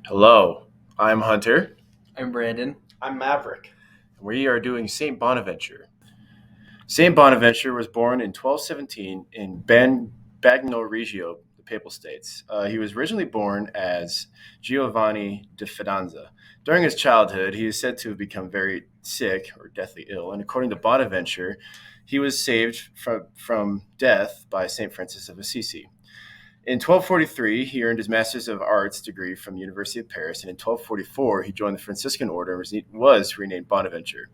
Hello, I'm Hunter. I'm Brandon. I'm Maverick. We are doing St. Bonaventure. St. Bonaventure was born in 1217 in Bagno Regio, the Papal States. He was originally born as Giovanni de Fidanza. During his childhood, he is said to have become very sick or deathly ill, and according to Bonaventure, he was saved from death by St. Francis of Assisi. In 1243, he earned his Master's of Arts degree from the University of Paris, and in 1244, he joined the Franciscan order and was renamed Bonaventure.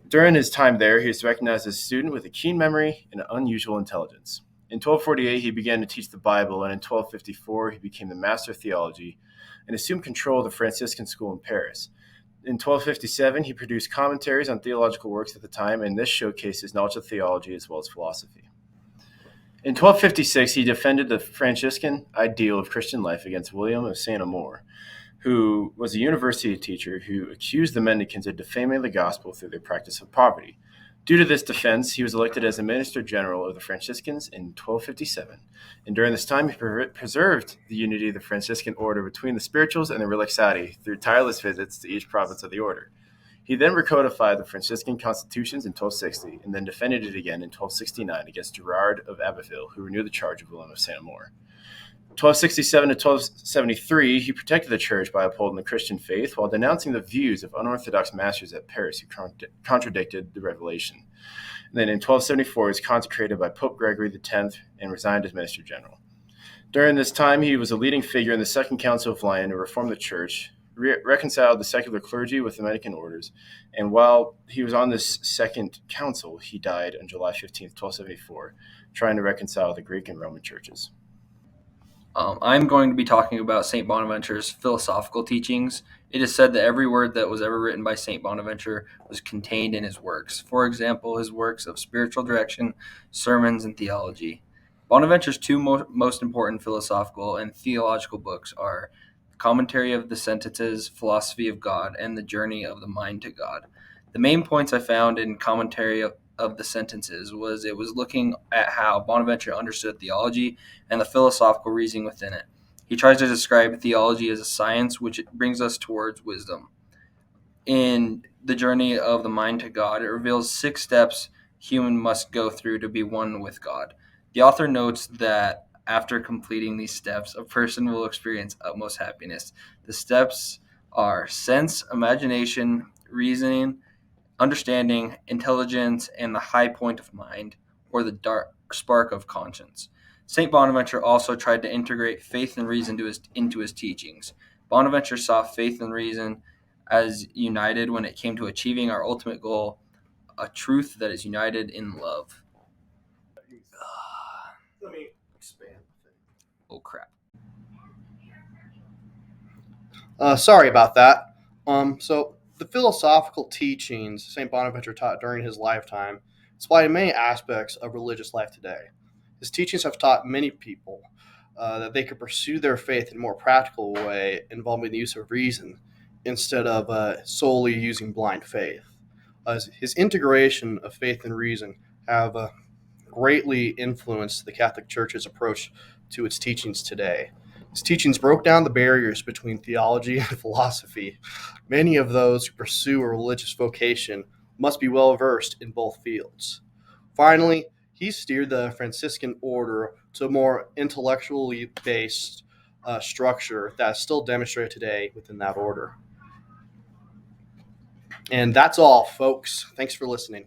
During his time there, he was recognized as a student with a keen memory and unusual intelligence. In 1248, he began to teach the Bible, and in 1254, he became the Master of Theology and assumed control of the Franciscan school in Paris. In 1257, he produced commentaries on theological works at the time, and this showcased his knowledge of theology as well as philosophy. In 1256, he defended the Franciscan ideal of Christian life against William of St. Amour, who was a university teacher who accused the mendicants of defaming the gospel through their practice of poverty. Due to this defense, he was elected as a minister general of the Franciscans in 1257, and during this time he preserved the unity of the Franciscan order between the spirituals and the relaxati through tireless visits to each province of the order. He then recodified the Franciscan constitutions in 1260 and then defended it again in 1269 against Gerard of Abbeville, who renewed the charge of William of St. Amour. 1267 to 1273, he protected the church by upholding the Christian faith while denouncing the views of unorthodox masters at Paris who contradicted the revelation. And then in 1274, he was consecrated by Pope Gregory X and resigned as minister general. During this time, he was a leading figure in the Second Council of Lyon to reform the church, reconciled the secular clergy with the Mendicant orders, and while he was on this second council, he died on July 15th, 1274, trying to reconcile the Greek and Roman churches. I'm going to be talking about St. Bonaventure's philosophical teachings. It is said that every word that was ever written by St. Bonaventure was contained in his works. For example, his works of spiritual direction, sermons, and theology. Bonaventure's two most important philosophical and theological books are Commentary of the Sentences, Philosophy of God, and The Journey of the Mind to God. The main points I found in Commentary of the Sentences was it was looking at how Bonaventure understood theology and the philosophical reasoning within it. He tries to describe theology as a science which brings us towards wisdom. In The Journey of the Mind to God, it reveals 6 steps human must go through to be one with God. The author notes that after completing these steps, a person will experience utmost happiness. The steps are sense, imagination, reasoning, understanding, intelligence, and the high point of mind, or the dark spark of conscience. St. Bonaventure also tried to integrate faith and reason into his teachings. Bonaventure saw faith and reason as united when it came to achieving our ultimate goal, a truth that is united in love. Let me expand. Oh, crap. Sorry about that. So the philosophical teachings St. Bonaventure taught during his lifetime apply to many aspects of religious life today. His teachings have taught many people that they could pursue their faith in a more practical way involving the use of reason instead of solely using blind faith. His integration of faith and reason have greatly influenced the Catholic Church's approach to its teachings today. His teachings broke down the barriers between theology and philosophy. Many of those who pursue a religious vocation must be well versed in both fields. Finally, he steered the Franciscan order to a more intellectually based structure that is still demonstrated today within that order. And that's all, folks. Thanks for listening.